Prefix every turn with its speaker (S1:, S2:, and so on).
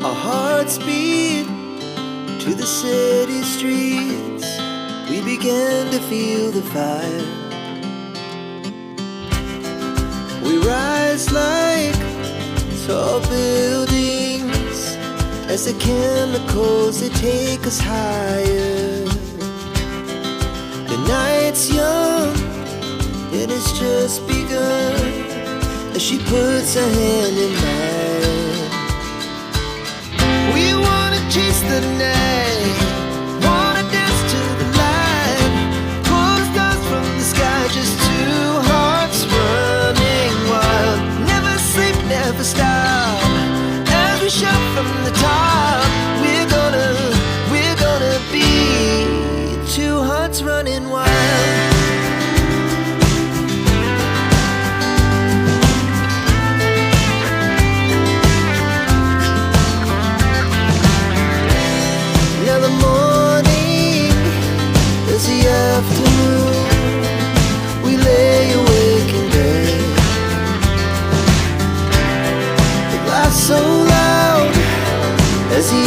S1: Our hearts beat to the city streets. We began to feel the fire. We rise like tall buildings as the chemicals, they take us higher. The night's young, it has just begun, as she puts her hand in mine. We wanna chase the night, wanna dance to the light, pull the stars from the sky, just two hearts running wild. Never sleep, never stop, as we shout from the top. We're gonna be two hearts running wild. Now the morning is the afternoon. We lay awake in bed. The laughs so loud as the